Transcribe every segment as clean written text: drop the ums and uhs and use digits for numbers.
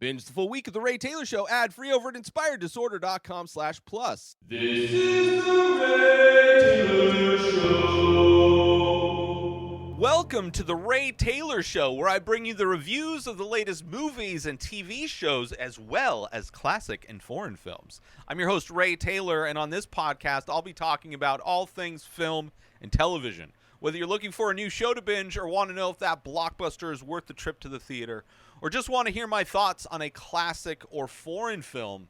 Binge the full week of The Ray Taylor Show ad-free over at inspireddisorder.com/plus. This is The Ray Taylor Show. Welcome to The Ray Taylor Show, where I bring you the reviews of the latest movies and TV shows, as well as classic and foreign films. I'm your host, Ray Taylor, and on this podcast, I'll be talking about all things film and television. Whether you're looking for a new show to binge or want to know if that blockbuster is worth the trip to the theater, or just want to hear my thoughts on a classic or foreign film,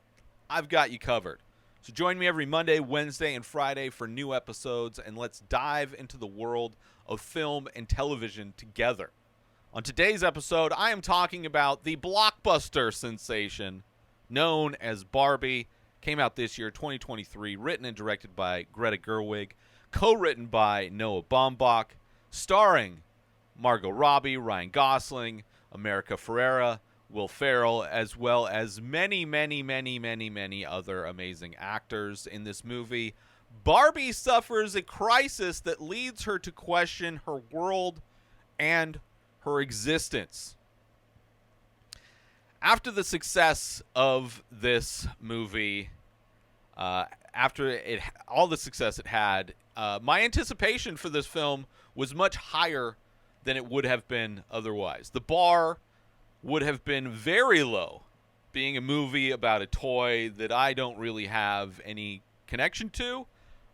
I've got you covered. So join me every Monday, Wednesday, and Friday for new episodes, and let's dive into the world of film and television together. On today's episode, I am talking about the blockbuster sensation known as Barbie. Came out this year, 2023, written and directed by Greta Gerwig, co-written by Noah Baumbach, starring Margot Robbie, Ryan Gosling, America Ferrera, Will Ferrell, as well as many other amazing actors in this movie. Barbie suffers a crisis that leads her to question her world and her existence. After the success of this movie, all the success it had, my anticipation for this film was much higher than it would have been otherwise. The bar would have been very low, being a movie about a toy that I don't really have any connection to.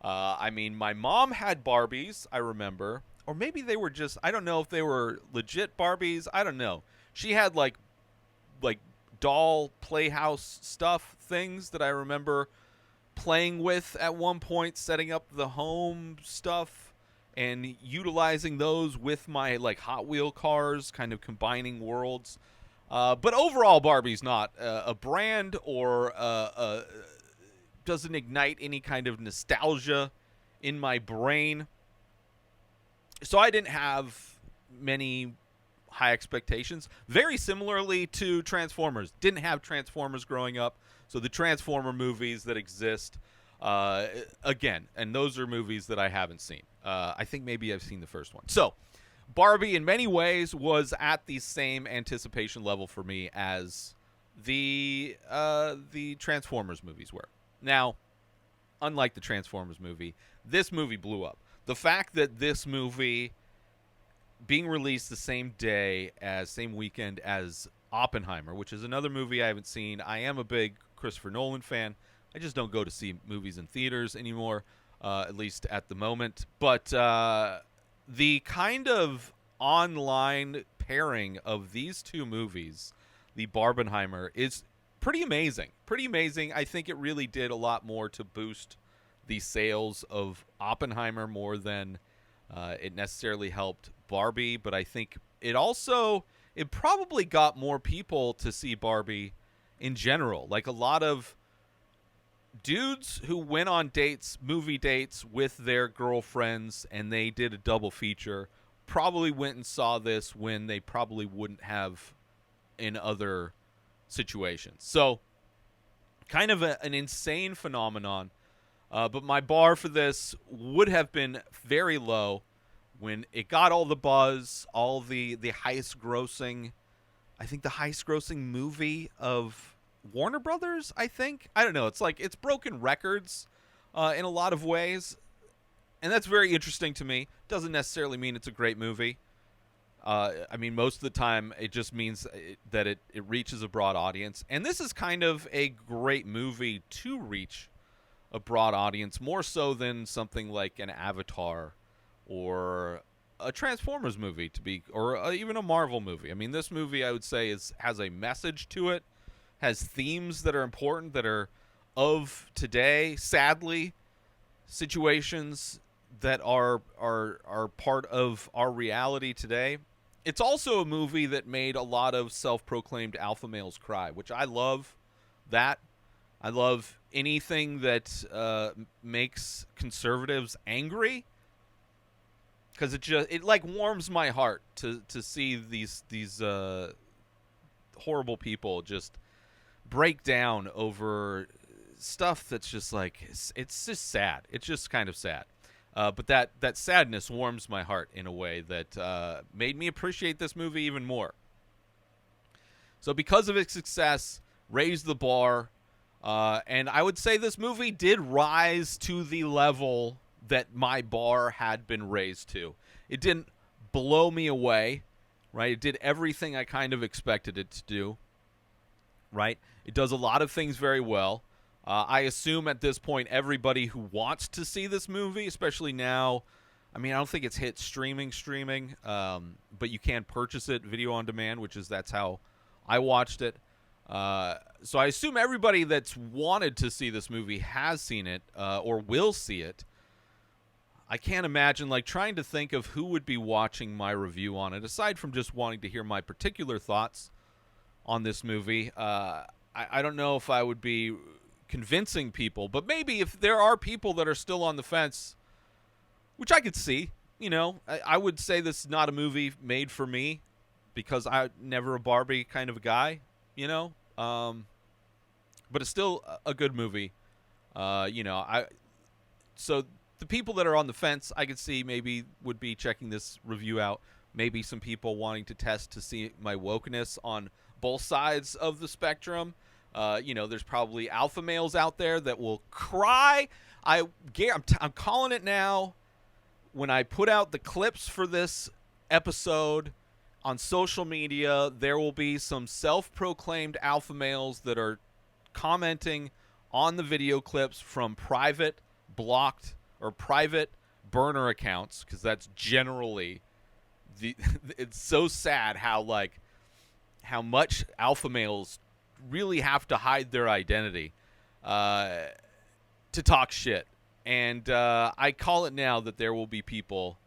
My mom had Barbies, I remember. Or maybe they were just, I don't know if they were legit Barbies. I don't know. She had like doll playhouse stuff, things that I remember playing with at one point, setting up the home stuff and utilizing those with my Hot Wheel cars, kind of combining worlds. But overall, Barbie's not a brand or doesn't ignite any kind of nostalgia in my brain. So I didn't have many high expectations. Very similarly to Transformers. Didn't have Transformers growing up. So the Transformer movies that exist, again, and those are movies that I haven't seen. I think maybe I've seen the first one. So Barbie, in many ways, was at the same anticipation level for me as the Transformers movies were. Now, unlike the Transformers movie, this movie blew up. The fact that this movie being released the same weekend as Oppenheimer, which is another movie I haven't seen. I am a big Christopher Nolan fan. I just don't go to see movies in theaters anymore, at least at the moment. But the kind of online pairing of these two movies, the Barbenheimer, is pretty amazing. Pretty amazing. I think it really did a lot more to boost the sales of Oppenheimer more than it necessarily helped Barbie. But I think it probably got more people to see Barbie in general. Like a lot of dudes who went on movie dates with their girlfriends, and they did a double feature, probably went and saw this when they probably wouldn't have in other situations. So kind of an insane phenomenon. But my bar for this would have been very low when it got all the buzz, all the highest grossing, I think the highest grossing movie of Warner Brothers, I think. I don't know. It's broken records in a lot of ways. And that's very interesting to me. Doesn't necessarily mean it's a great movie. Most of the time it just means that it reaches a broad audience. And this is kind of a great movie to reach a broad audience, more so than something like an Avatar or a Transformers movie, or even a Marvel movie. I mean, this movie, I would say, has a message to it, has themes that are important, that are of today, sadly, situations that are part of our reality today. It's also a movie that made a lot of self-proclaimed alpha males cry, which I love that. I love anything that makes conservatives angry, because it warms my heart to see these horrible people just break down over stuff that's just it's just sad. It's just kind of sad. But that sadness warms my heart in a way that made me appreciate this movie even more. So because of its success, raised the bar. And I would say this movie did rise to the level that my bar had been raised to. It didn't blow me away, right? It did everything I kind of expected it to do, right? It does a lot of things very well. I assume at this point everybody who wants to see this movie, especially now, I mean, I don't think it's hit streaming, but you can purchase it video on demand, that's how I watched it. So I assume everybody that's wanted to see this movie has seen it or will see it. I can't imagine, like, trying to think of who would be watching my review on it, aside from just wanting to hear my particular thoughts on this movie. I don't know if I would be convincing people, but maybe if there are people that are still on the fence, which I could see, I would say this is not a movie made for me because I'm never a Barbie kind of a guy, but it's still a good movie. So the people that are on the fence, I could see maybe would be checking this review out. Maybe some people wanting to test to see my wokeness on both sides of the spectrum. There's probably alpha males out there that will cry. I'm calling it now. When I put out the clips for this episode on social media, there will be some self-proclaimed alpha males that are commenting on the video clips from private, blocked, or private burner accounts, because that's generally it's so sad how much alpha males really have to hide their identity to talk shit. And I call it now that there will be people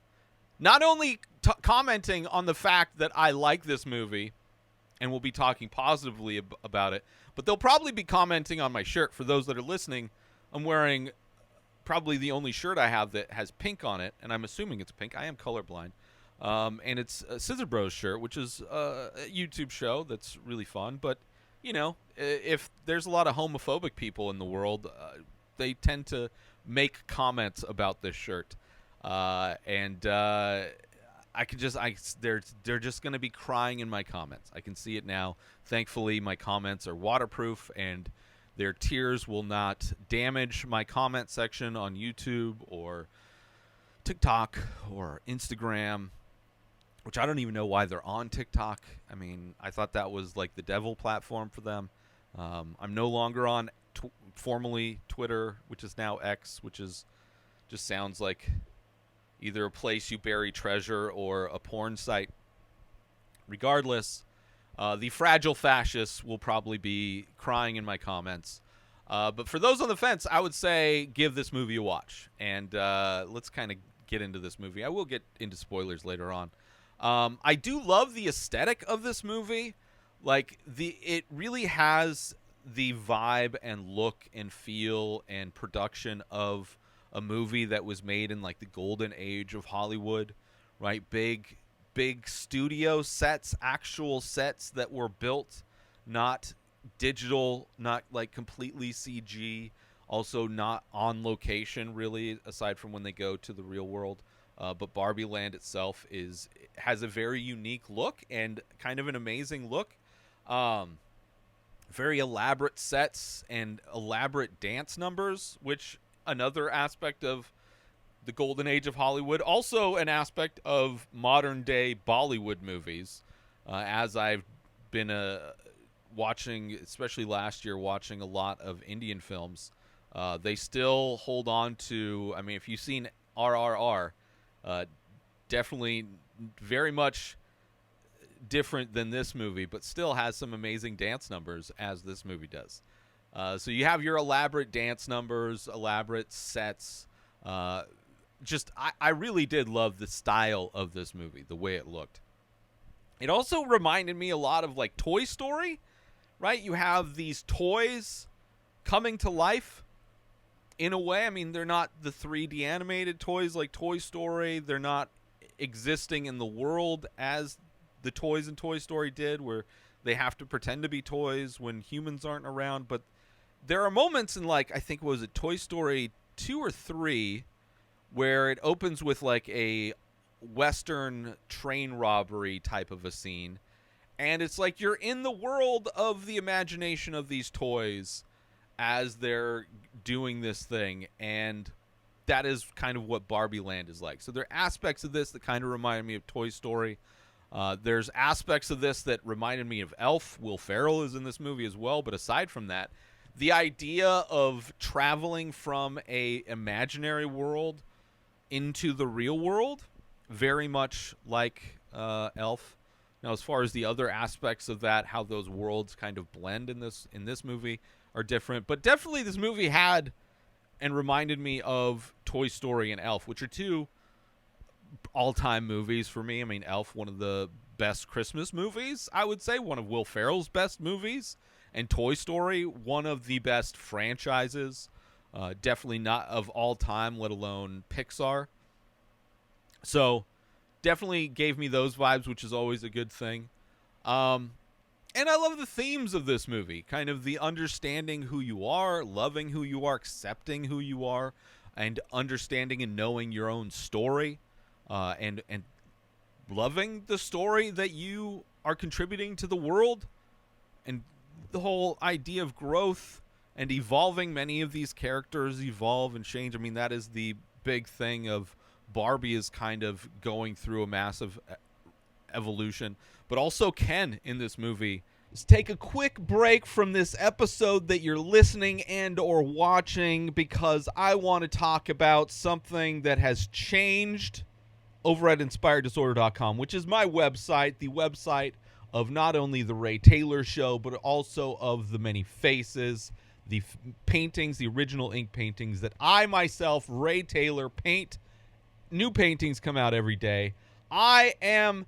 not only commenting on the fact that I like this movie and will be talking positively about it, but they'll probably be commenting on my shirt. For those that are listening, I'm wearing probably the only shirt I have that has pink on it, and I'm assuming it's pink. I am colorblind. And it's a Scissor Bros shirt, which is a YouTube show that's really fun. But, if there's a lot of homophobic people in the world, they tend to make comments about this shirt. I could just, they're just going to be crying in my comments. I can see it now. Thankfully, my comments are waterproof, and their tears will not damage my comment section on YouTube or TikTok or Instagram, which I don't even know why they're on TikTok. I mean, I thought that was like the devil platform for them. I'm no longer on formerly Twitter, which is now X, which is just sounds like either a place you bury treasure or a porn site. Regardless, the fragile fascists will probably be crying in my comments. But for those on the fence, I would say give this movie a watch. And let's kind of get into this movie. I will get into spoilers later on. I do love the aesthetic of this movie. It really has the vibe and look and feel and production of a movie that was made in like the golden age of Hollywood, right? Big studio sets, actual sets that were built, not digital, not like completely CG, also not on location really, aside from when they go to the real world. But Barbieland itself has a very unique look and kind of an amazing look. Very elaborate sets and elaborate dance numbers, which another aspect of the golden age of Hollywood. Also an aspect of modern day Bollywood movies. As I've been watching, especially last year, watching a lot of Indian films, they still hold on to, I mean, if you've seen RRR, definitely very much different than this movie, but still has some amazing dance numbers as this movie does. So you have your elaborate dance numbers, elaborate sets. I really did love the style of this movie, the way it looked. It also reminded me a lot of like Toy Story, right? You have these toys coming to life in a way. I mean, they're not the 3D animated toys like Toy Story. They're not existing in the world as the toys in Toy Story did, where they have to pretend to be toys when humans aren't around. But there are moments in, like, I think, was it Toy Story 2 or 3, where it opens with like a Western train robbery type of a scene, And it's like you're in the world of the imagination of these toys as they're doing this thing. And that is kind of what Barbieland is like. So there are aspects of this that kind of remind me of Toy Story. There's aspects of this that reminded me of Elf. Will Ferrell is in this movie as well. But aside from that, the idea of traveling from a imaginary world into the real world, very much like Elf. Now, as far as the other aspects of that, how those worlds kind of blend in this movie are different. But definitely this movie had and reminded me of Toy Story and Elf, which are two all-time movies for me. I mean, Elf, one of the best Christmas movies, I would say, one of Will Ferrell's best movies, and Toy Story, one of the best franchises, definitely not of all time, let alone Pixar. So definitely gave me those vibes, which is always a good thing. And I love the themes of this movie, kind of the understanding who you are, loving who you are, accepting who you are, and understanding and knowing your own story, and loving the story that you are contributing to the world, and the whole idea of growth and evolving. Many of these characters evolve and change. I mean, that is the big thing of Barbie, is kind of going through a massive evolution, but also Ken in this movie. Let's take a quick break from this episode that you're listening and or watching, because I want to talk about something that has changed over at InspiredDisorder.com, which is my website, the website of not only the Ray Taylor Show, but also of the many faces, the paintings, the original ink paintings that I myself, Ray Taylor, paint. New paintings come out every day. I am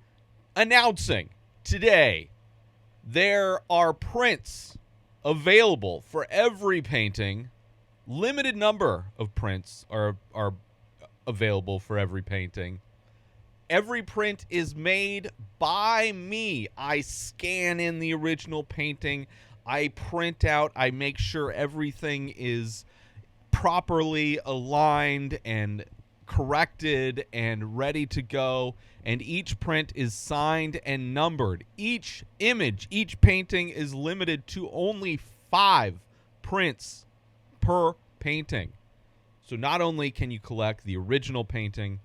announcing today there are prints available for every painting. Limited number of prints are available for every painting. Every print is made by me. I scan in the original painting. I print out. I make sure everything is properly aligned and corrected and ready to go. And each print is signed and numbered. Each image, each painting is limited to only 5 prints per painting. So not only can you collect the original painting,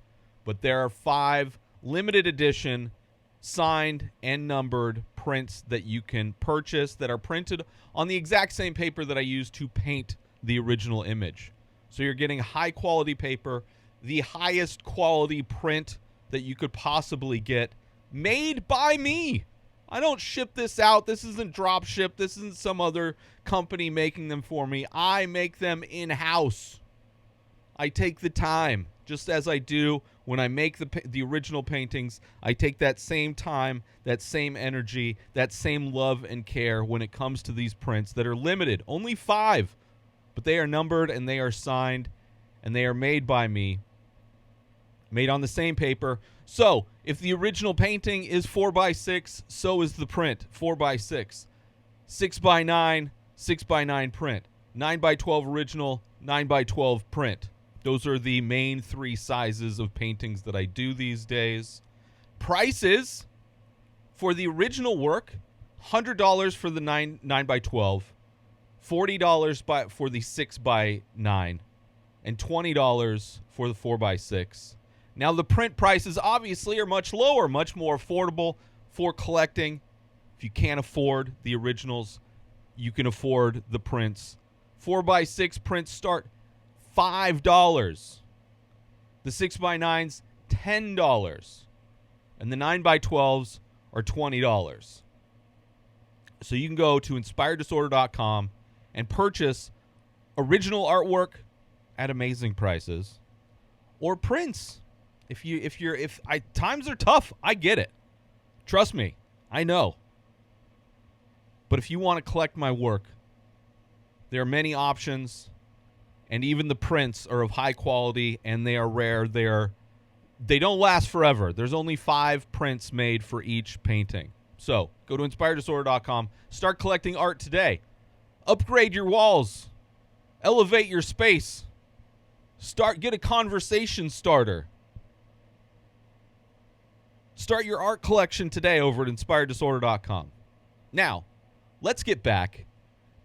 but there are 5 limited edition signed and numbered prints that you can purchase that are printed on the exact same paper that I used to paint the original image. So you're getting high quality paper, the highest quality print that you could possibly get, made by me. I don't ship this out. This isn't drop ship. This isn't some other company making them for me. I make them in-house. I take the time, just as I do when I make the original paintings. I take that same time, that same energy, that same love and care when it comes to these prints that are limited. Only 5, but they are numbered and they are signed and they are made by me, made on the same paper. So if the original painting is 4x6, so is the print 4x6, 6x9, 6x9 print, 9x12 original, 9x12 print. Those are the main 3 sizes of paintings that I do these days. Prices for the original work, $100 for the 9x12, $40 for the 6x9, and $20 for the 4x6. Now, the print prices obviously are much lower, much more affordable for collecting. If you can't afford the originals, you can afford the prints. 4x6 prints start $5. The 6x9s, $10. And the 9x12s are $20. So you can go to InspiredDisorder.com and purchase original artwork at amazing prices, or prints. If times are tough, I get it. Trust me, I know. But if you want to collect my work, there are many options, and even the prints are of high quality and they are rare. They don't last forever. There's only 5 prints made for each painting. So go to InspiredDisorder.com. Start collecting art today. Upgrade your walls. Elevate your space. Get a conversation starter. Start your art collection today over at inspireddisorder.com. Now, let's get back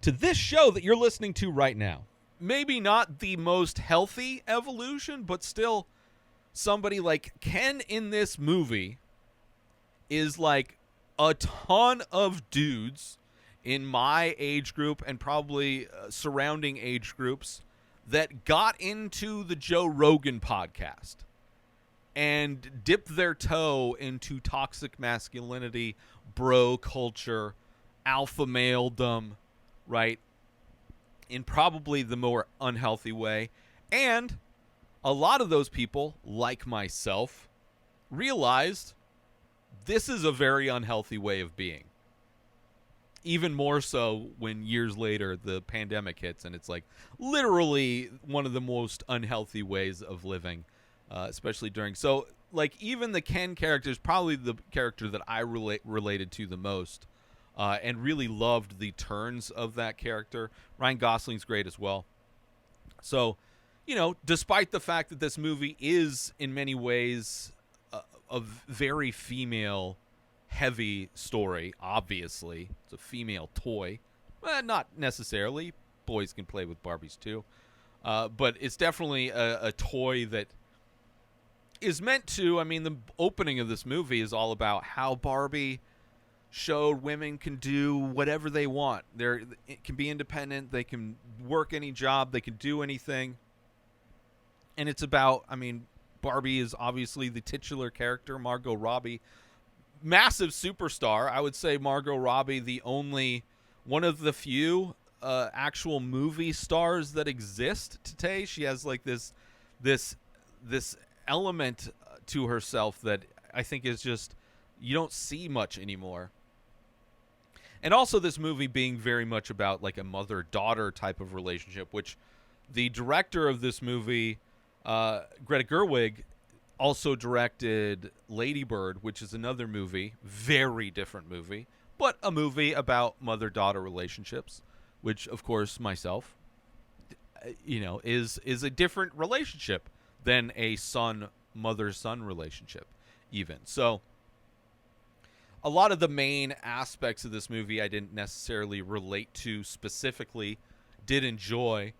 to this show that you're listening to right now. Maybe not the most healthy evolution, but still somebody like Ken in this movie is like a ton of dudes in my age group and probably surrounding age groups that got into the Joe Rogan podcast and dipped their toe into toxic masculinity, bro culture, alpha maledom, right? In probably the more unhealthy way. And a lot of those people, like myself, realized this is a very unhealthy way of being. Even more so when years later the pandemic hits and it's like literally one of the most unhealthy ways of living, especially during. So like even the Ken character is probably the character that I related to the most. And really loved the turns of that character. Ryan Gosling's great as well. So, you know, despite the fact that this movie is in many ways a very female-heavy story, obviously. It's a female toy. Not necessarily. Boys can play with Barbies too. But it's definitely a toy that is meant to, I mean, the opening of this movie is all about how Barbie showed women can do whatever they want. It can be independent. They can work any job. They can do anything. And it's about, I mean, Barbie is obviously the titular character, Margot Robbie. Massive superstar. I would say Margot Robbie, the only one of the few actual movie stars that exist today. She has like this element to herself that I think is just, you don't see much anymore. And also this movie being very much about like a mother-daughter type of relationship, which the director of this movie, Greta Gerwig, also directed Lady Bird, which is another movie, very different movie, but a movie about mother-daughter relationships, which, of course, myself, you know, is a different relationship than a mother-son relationship even. So a lot of the main aspects of this movie I didn't necessarily relate to specifically, did enjoy,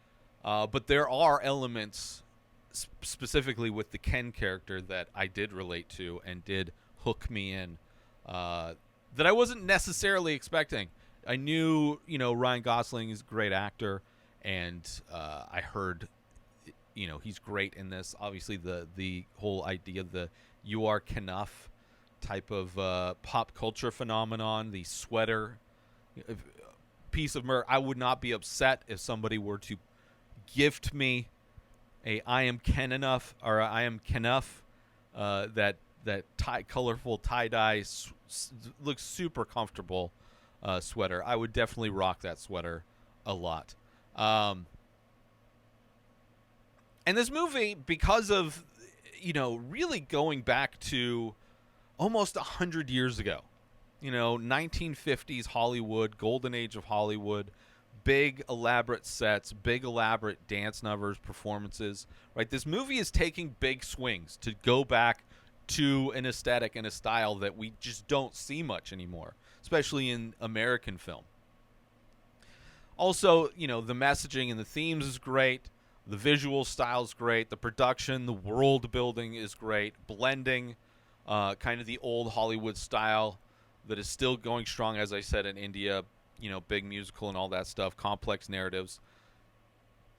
but there are elements specifically with the Ken character that I did relate to and did hook me in that I wasn't necessarily expecting. I knew, you know, Ryan Gosling is a great actor, and I heard, you know, he's great in this. Obviously, the whole idea of the "you are Kenough" type of pop culture phenomenon, the sweater piece of merch. I would not be upset if somebody were to gift me a "I am Ken enough" or "I am Kenough" that colorful tie-dye looks super comfortable sweater. I would definitely rock that sweater a lot. And this movie, because of, you know, really going back to almost 100 years ago, you know, 1950s Hollywood, golden age of Hollywood, big elaborate sets, big elaborate dance numbers, performances, right? This movie is taking big swings to go back to an aesthetic and a style that we just don't see much anymore, especially in American film. Also, you know, the messaging and the themes is great. The visual style is great. The production, the world building is great. Blending kind of the old Hollywood style that is still going strong, as I said, in India, you know, big musical and all that stuff, complex narratives,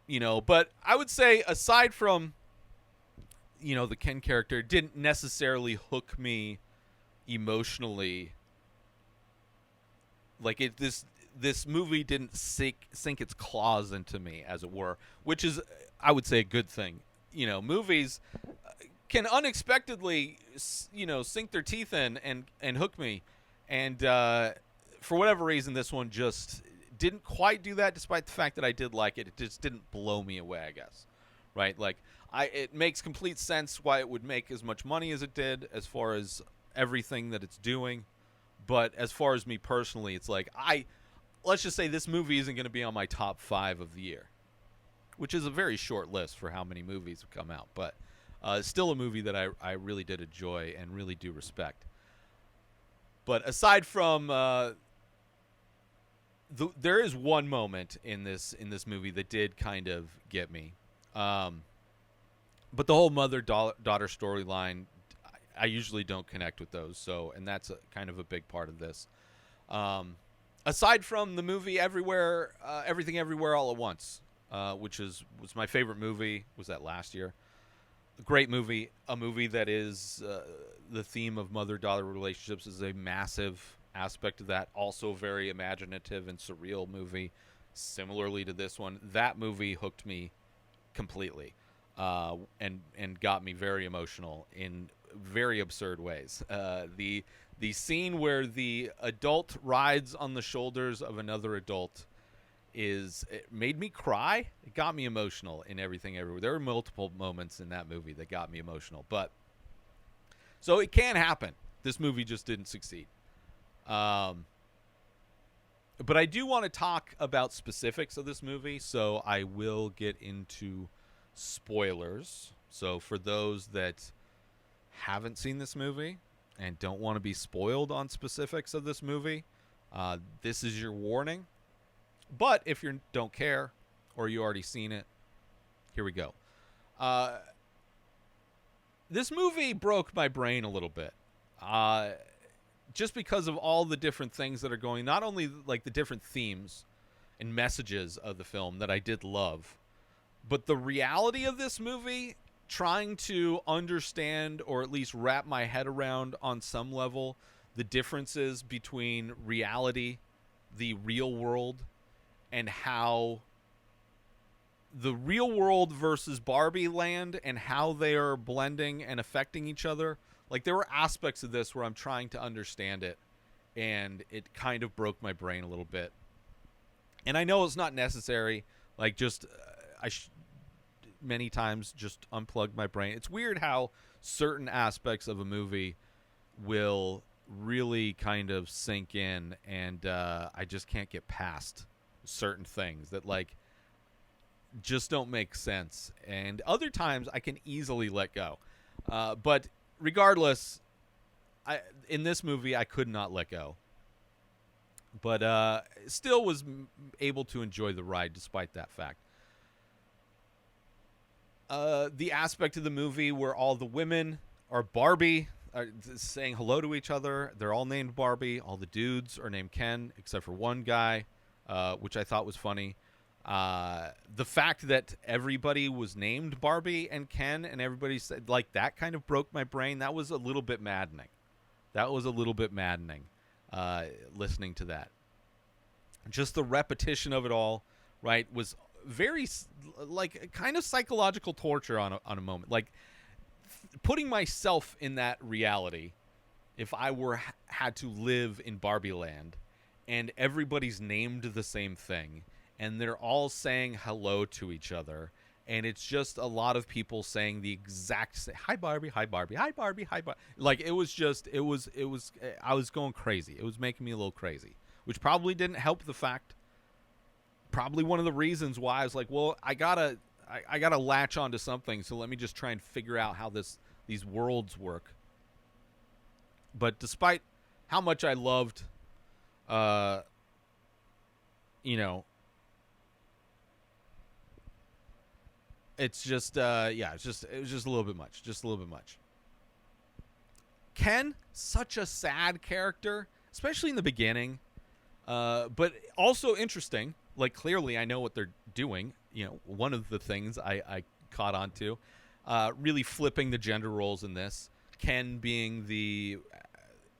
you know. But I would say, aside from, you know, the Ken character didn't necessarily hook me emotionally. Like this movie didn't sink its claws into me, as it were, which is, I would say, a good thing. You know, movies can unexpectedly, you know, sink their teeth in and hook me. And for whatever reason, this one just didn't quite do that, despite the fact that I did like it. It just didn't blow me away, I guess. Right? Like, it makes complete sense why it would make as much money as it did, as far as everything that it's doing. But as far as me personally, it's like, let's just say this movie isn't going to be on my top 5 of the year, which is a very short list for how many movies have come out. But Still a movie that I really did enjoy and really do respect. But aside from there is one moment in this movie that did kind of get me. But the whole mother-daughter storyline, I usually don't connect with those. So, and that's kind of a big part of this. Aside from the movie Everything Everywhere All at Once, which was my favorite movie. Was that last year? A great movie. A movie that is the theme of mother-daughter relationships is a massive aspect of that. Also very imaginative and surreal movie. Similarly to this one, that movie hooked me completely, and got me very emotional in very absurd ways. The scene where the adult rides on the shoulders of another adult it made me cry. It got me emotional in Everything Everywhere. There were multiple moments in that movie that got me emotional. But so it can happen. This movie just didn't succeed. But I do want to talk about specifics of this movie, so I will get into spoilers. So for those that haven't seen this movie and don't want to be spoiled on specifics of this movie, this is your warning. But if you don't care or you already seen it, here we go. This movie broke my brain a little bit. Just because of all the different things that are going, not only like the different themes and messages of the film that I did love, but the reality of this movie, trying to understand or at least wrap my head around on some level the differences between reality, the real world, and how the real world versus Barbieland and how they are blending and affecting each other. Like, there were aspects of this where I'm trying to understand it, and it kind of broke my brain a little bit. And I know it's not necessary. Like, just many times just unplug my brain. It's weird how certain aspects of a movie will really kind of sink in, and I just can't get past certain things that, like, just don't make sense. And other times I can easily let go. But regardless, in this movie I could not let go. But still was able to enjoy the ride despite that fact. The aspect of the movie where all the women are Barbie, are saying hello to each other. They're all named Barbie. All the dudes are named Ken, except for one guy, which I thought was funny. The fact that everybody was named Barbie and Ken, and everybody said, like, that kind of broke my brain. That was a little bit maddening. Listening to that. Just the repetition of it all, right, was very, like, kind of psychological torture on a moment. Like, putting myself in that reality, if I had to live in Barbieland and everybody's named the same thing and they're all saying hello to each other, and it's just a lot of people saying the exact same, hi Barbie, hi Barbie, hi Barbie, hi Barbie. Like, it was I was going crazy. It was making me a little crazy, which probably didn't help the fact, probably one of the reasons why I was like, well, I gotta latch onto something, so let me just try and figure out how these worlds work. But despite how much I loved, it's just, it was just a little bit much. Ken, such a sad character, especially in the beginning, but also interesting. Like, clearly I know what they're doing. One of the things I caught on to, really flipping the gender roles in this. Ken being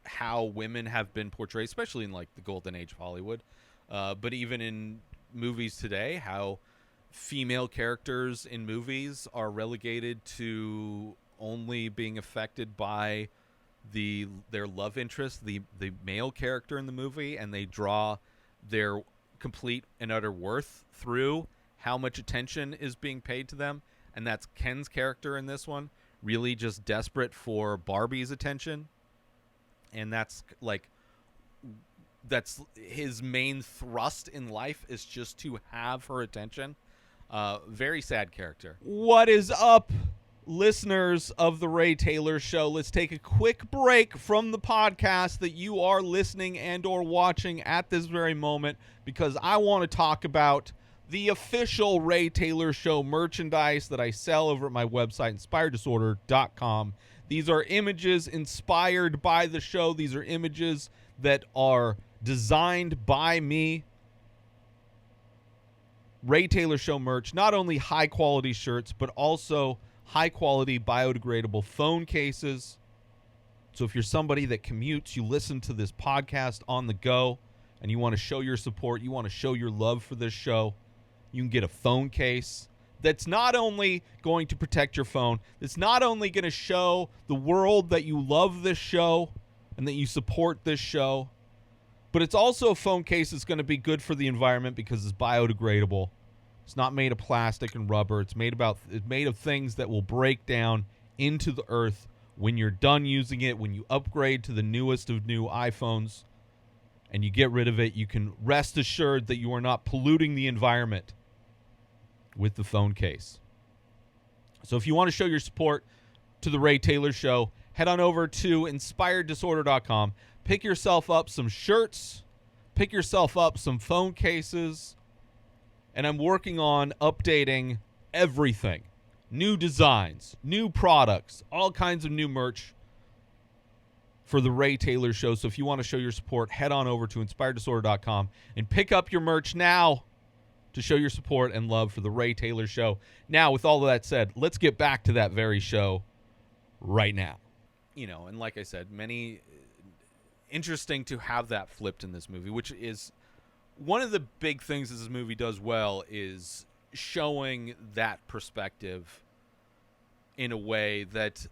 how women have been portrayed, especially in, like, the golden age of Hollywood, but even in movies today, how female characters in movies are relegated to only being affected by their love interest, the male character in the movie, and they draw their complete and utter worth through how much attention is being paid to them. And that's Ken's character in this one, really just desperate for Barbie's attention. And that's his main thrust in life, is just to have her attention. Very sad character. What is up, listeners of the Ray Taylor Show, let's take a quick break from the podcast that you are listening and or watching at this very moment, because I want to talk about the official Ray Taylor Show merchandise that I sell over at my website, inspireddisorder.com. These are images inspired by the show. These are images that are designed by me. Ray Taylor Show merch, not only high-quality shirts, but also high-quality biodegradable phone cases. So if you're somebody that commutes, you listen to this podcast on the go, and you want to show your support, you want to show your love for this show, you can get a phone case that's not only going to protect your phone, that's not only going to show the world that you love this show and that you support this show, but it's also a phone case that's going to be good for the environment because it's biodegradable. It's not made of plastic and rubber. It's made of things that will break down into the earth when you're done using it. When you upgrade to the newest of new iPhones and you get rid of it, you can rest assured that you are not polluting the environment with the phone case. So if you want to show your support to the Ray Taylor Show, head on over to inspireddisorder.com. Pick yourself up some shirts. Pick yourself up some phone cases. And I'm working on updating everything. New designs, new products, all kinds of new merch for the Ray Taylor Show. So if you want to show your support, head on over to inspireddisorder.com and pick up your merch now to show your support and love for the Ray Taylor Show. Now, with all of that said, let's get back to that very show right now. You know, and like I said, interesting to have that flipped in this movie, which is one of the big things this movie does well, is showing that perspective in a way that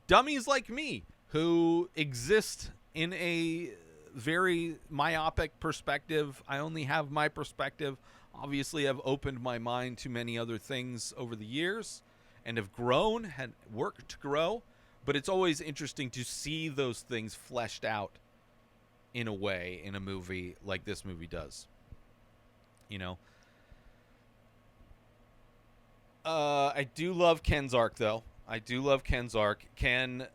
dummies like me, who exist in a very myopic perspective, I only have my perspective. Obviously, I've opened my mind to many other things over the years and have grown, had worked to grow, but it's always interesting to see those things fleshed out in a way in a movie like this movie does. You know, I do love Ken's arc, though. I do love Ken's arc. Ken,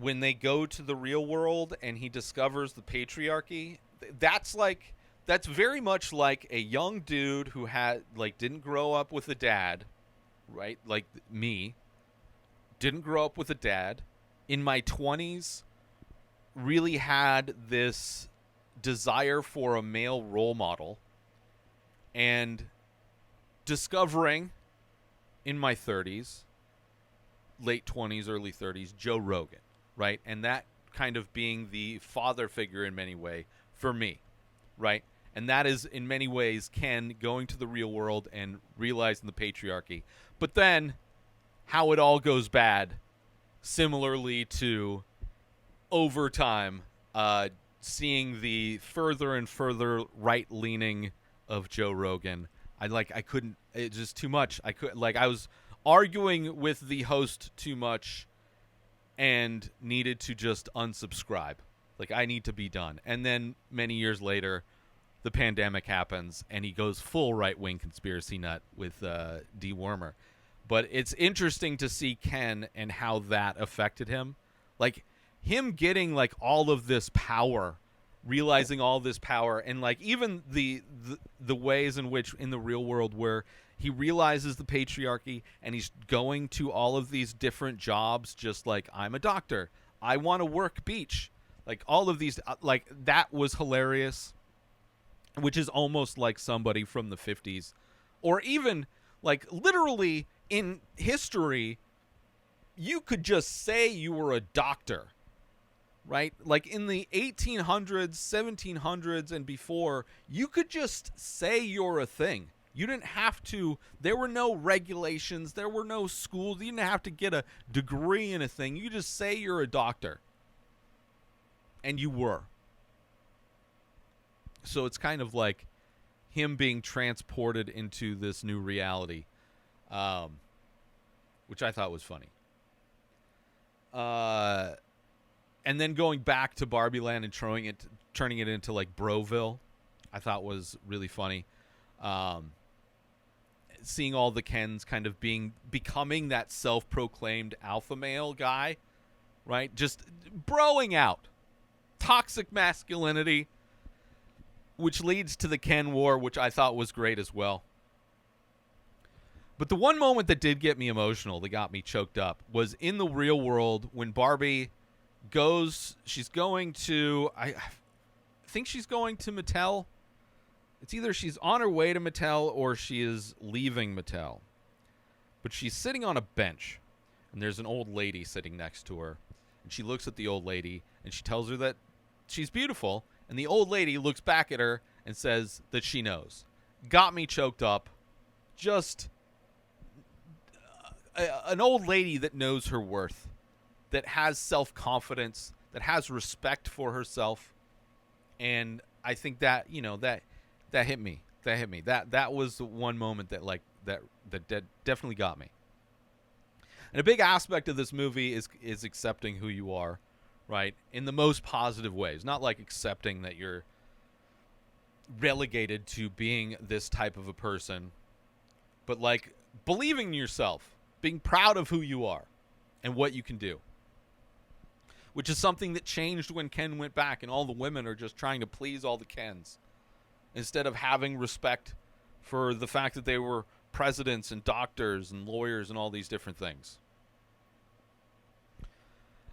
when they go to the real world and he discovers the patriarchy, that's very much like a young dude who didn't grow up with a dad, right? Like me, didn't grow up with a dad. In my 20s, really had this desire for a male role model, and discovering in my 30s, late 20s, early 30s, Joe Rogan, right? And that kind of being the father figure in many ways for me, right? And that is in many ways Ken going to the real world and realizing the patriarchy. But then how it all goes bad, similarly to over time, seeing the further and further right-leaning of Joe Rogan. It's just too much. I was arguing with the host too much and needed to just unsubscribe. Like, I need to be done. And then many years later, the pandemic happens and he goes full right-wing conspiracy nut with dewormer. But it's interesting to see Ken and how that affected him. Like, him getting like all of this power, realizing all this power, and like even the ways in which in the real world where he realizes the patriarchy and he's going to all of these different jobs, just like, I'm a doctor, I want to work beach, like all of these, like that was hilarious, which is almost like somebody from the 50s, or even like literally in history, you could just say you were a doctor. Right? Like in the 1800s, 1700s, and before, you could just say you're a thing. You didn't have to, there were no regulations, there were no schools, you didn't have to get a degree in a thing. You just say you're a doctor. And you were. So it's kind of like him being transported into this new reality, which I thought was funny. And then going back to Barbieland and turning it into like Broville, I thought was really funny. seeing all the Kens kind of becoming that self-proclaimed alpha male guy, right? Just broing out. Toxic masculinity, which leads to the Ken War, which I thought was great as well. But the one moment that did get me emotional, that got me choked up, was in the real world when Barbie she's going to, I think she's going to Mattel. It's either she's on her way to Mattel or she is leaving Mattel. But she's sitting on a bench, and there's an old lady sitting next to her. And she looks at the old lady, and she tells her that she's beautiful. And the old lady looks back at her and says that she knows. Got me choked up. Just an old lady that knows her worth, that has self-confidence, that has respect for herself. And I think that, that hit me. That was the one moment that definitely got me. And a big aspect of this movie is accepting who you are, right? In the most positive ways. Not like accepting that you're relegated to being this type of a person, but like believing in yourself, being proud of who you are and what you can do. Which is something that changed when Ken went back and all the women are just trying to please all the Kens, instead of having respect for the fact that they were presidents and doctors and lawyers and all these different things.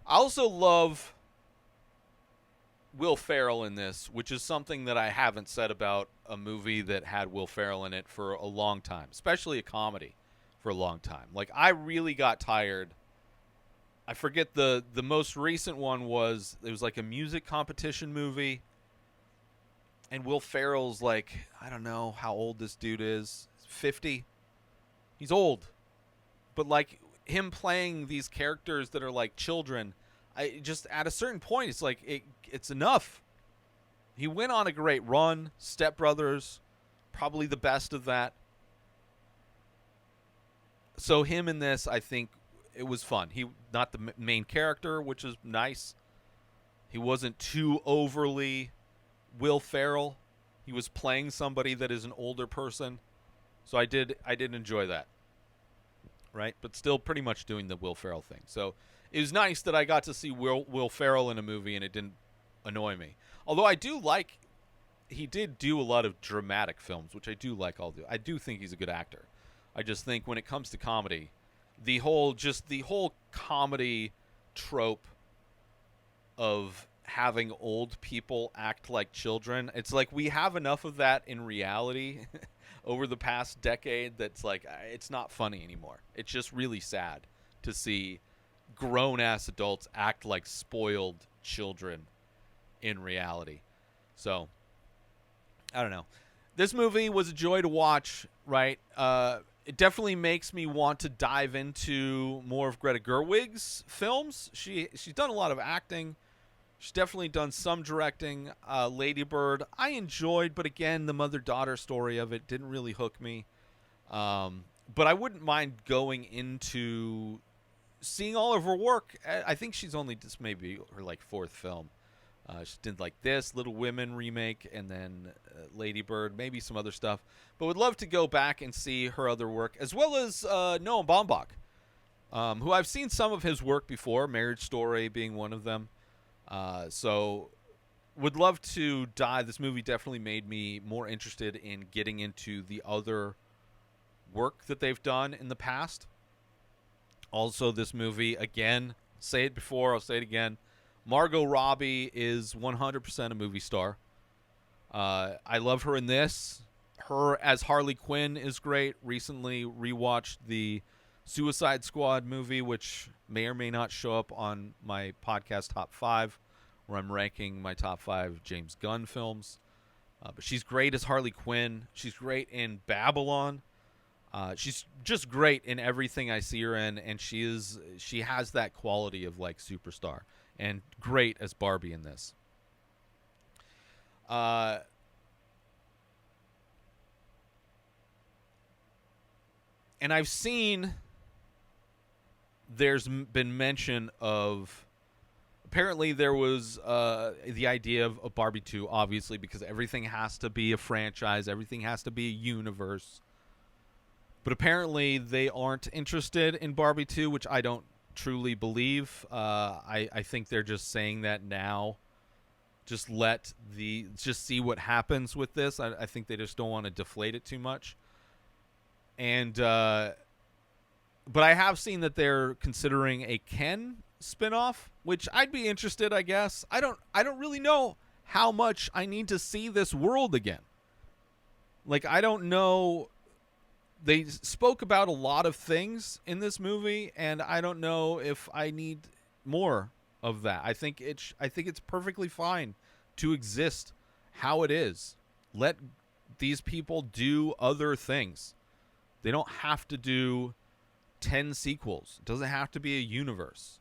I also love Will Ferrell in this, which is something that I haven't said about a movie that had Will Ferrell in it for a long time, especially a comedy for a long time. Like, I really got tired. I forget the most recent one was, it was like a music competition movie. And Will Ferrell's like, I don't know how old this dude is. 50. He's old. But like him playing these characters that are like children, I just at a certain point it's like it's enough. He went on a great run. Step Brothers, probably the best of that. So him in this, I think it was fun. He not the main character, which is nice. He wasn't too overly Will Ferrell. He was playing somebody that is an older person. So I did enjoy that. Right? But still pretty much doing the Will Ferrell thing. So it was nice that I got to see Will Ferrell in a movie and it didn't annoy me. Although he did do a lot of dramatic films, which I do like. I do think he's a good actor. I just think when it comes to comedy, the whole comedy trope of having old people act like children, it's like we have enough of that in reality over the past decade that's like it's not funny anymore. It's just really sad to see grown-ass adults act like spoiled children in reality. So, I don't know. This movie was a joy to watch, right? It definitely makes me want to dive into more of Greta Gerwig's films. She's done a lot of acting. She's definitely done some directing. Lady Bird, I enjoyed, but again, the mother-daughter story of it didn't really hook me. But I wouldn't mind going into seeing all of her work. I think she's only just maybe her like fourth film. She did like this Little Women remake, and then Lady Bird, maybe some other stuff. But would love to go back and see her other work, as well as Noah Baumbach, who I've seen some of his work before, Marriage Story being one of them. So would love to dive. This movie definitely made me more interested in getting into the other work that they've done in the past. Also, this movie, again, say it before, I'll say it again, Margot Robbie is 100% a movie star. I love her in this. Her as Harley Quinn is great. Recently rewatched the Suicide Squad movie, which may or may not show up on my podcast Top 5, where I'm ranking my top 5 James Gunn films. But she's great as Harley Quinn. She's great in Babylon. She's just great in everything I see her in, and she has that quality of like superstar, and great as Barbie in this. And I've seen there's been mention of, apparently there was the idea of a Barbie 2, obviously, because everything has to be a franchise, everything has to be a universe. But apparently they aren't interested in Barbie 2, which I don't truly believe. I think they're just saying that now. Just see what happens with this. I think they just don't want to deflate it too much. And but I have seen that they're considering a Ken spinoff, which I'd be interested, I guess. I don't really know how much I need to see this world again. Like, I don't know. They spoke about a lot of things in this movie, and I don't know if I need more of that. I think it's perfectly fine to exist how it is. Let these people do other things. They don't have to do 10 sequels. It doesn't have to be a universe.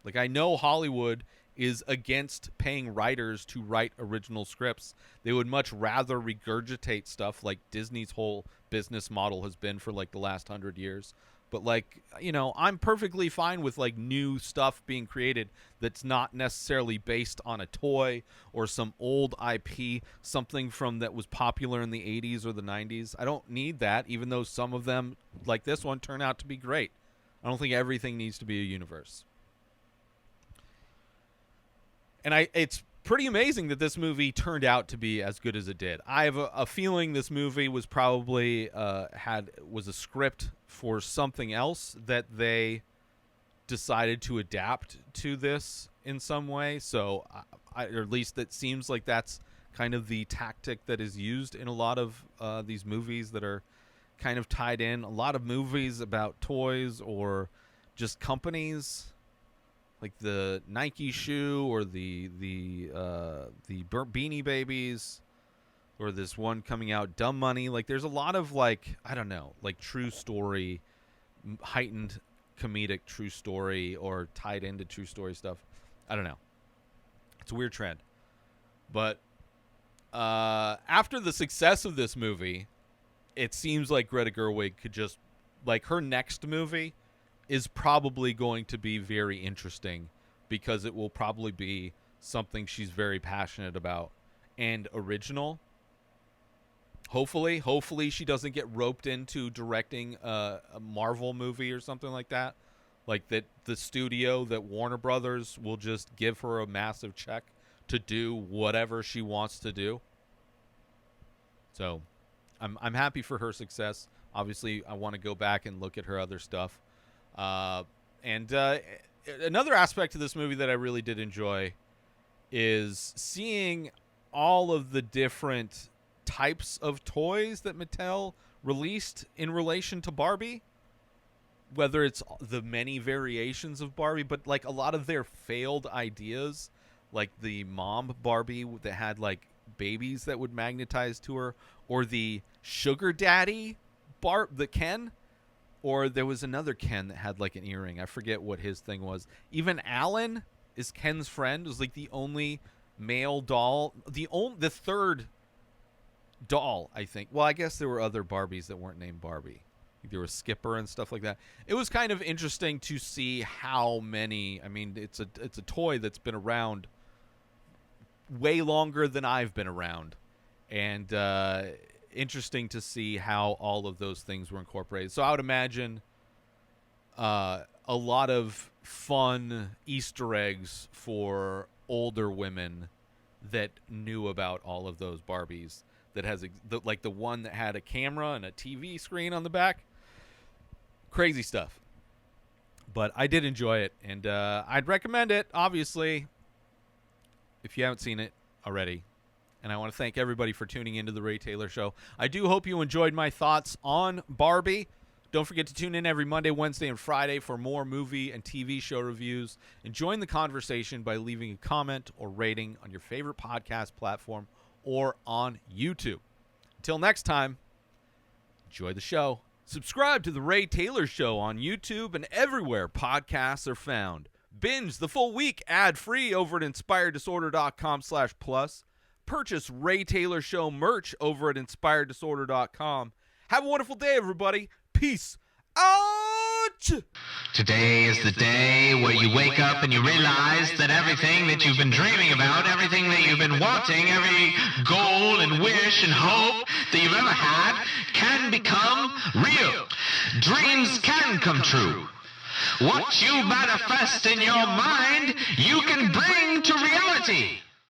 Like, I know Hollywood is against paying writers to write original scripts. They would much rather regurgitate stuff like Disney's whole business model has been for like the last 100 years. But like, you know, I'm perfectly fine with like new stuff being created that's not necessarily based on a toy or some old IP, something from that was popular in the 80s or the 90s. I don't need that, even though some of them, like this one, turn out to be great. I don't think everything needs to be a universe. And it's pretty amazing that this movie turned out to be as good as it did. I have a feeling this movie was probably was a script for something else that they decided to adapt to this in some way. So, or at least it seems like that's kind of the tactic that is used in a lot of these movies that are kind of tied in. A lot of movies about toys or just companies, like the Nike shoe or the Beanie Babies, or this one coming out, Dumb Money. Like, there's a lot of, like, I don't know, like true story, heightened comedic true story or tied into true story stuff. I don't know. It's a weird trend. But after the success of this movie, it seems like Greta Gerwig could just, like, her next movie is probably going to be very interesting because it will probably be something she's very passionate about and original. Hopefully she doesn't get roped into directing a Marvel movie or something like that. Like that the studio, that Warner Brothers will just give her a massive check to do whatever she wants to do. So I'm happy for her success. Obviously, I want to go back and look at her other stuff. And another aspect of this movie that I really did enjoy is seeing all of the different types of toys that Mattel released in relation to Barbie. Whether it's the many variations of Barbie, but like a lot of their failed ideas, like the mom Barbie that had like babies that would magnetize to her, or the sugar daddy the Ken. Or there was another Ken that had like an earring. I forget what his thing was. Even Alan is Ken's friend. Was like the only male doll. The third doll, I think. Well, I guess there were other Barbies that weren't named Barbie. There was Skipper and stuff like that. It was kind of interesting to see how many. I mean, it's a toy that's been around way longer than I've been around, and interesting to see how all of those things were incorporated. So I would imagine a lot of fun Easter eggs for older women that knew about all of those Barbies. That has like the one that had a camera and a TV screen on the back. Crazy stuff. But I did enjoy it, and I'd recommend it, obviously, if you haven't seen it already. And I want to thank everybody for tuning into the Ray Taylor Show. I do hope you enjoyed my thoughts on Barbie. Don't forget to tune in every Monday, Wednesday, and Friday for more movie and TV show reviews. And join the conversation by leaving a comment or rating on your favorite podcast platform or on YouTube. Until next time, enjoy the show. Subscribe to the Ray Taylor Show on YouTube and everywhere podcasts are found. Binge the full week ad-free over at inspireddisorder.com/plus. Purchase Ray Taylor Show merch over at inspireddisorder.com. Have a wonderful day, everybody. Peace out. much. Today is the day where you wake up and you realize that everything that you've been dreaming about, everything that you've been wanting, every goal and wish and hope that you've ever had can become real. Dreams can come true. What you manifest in your mind, you can bring to reality.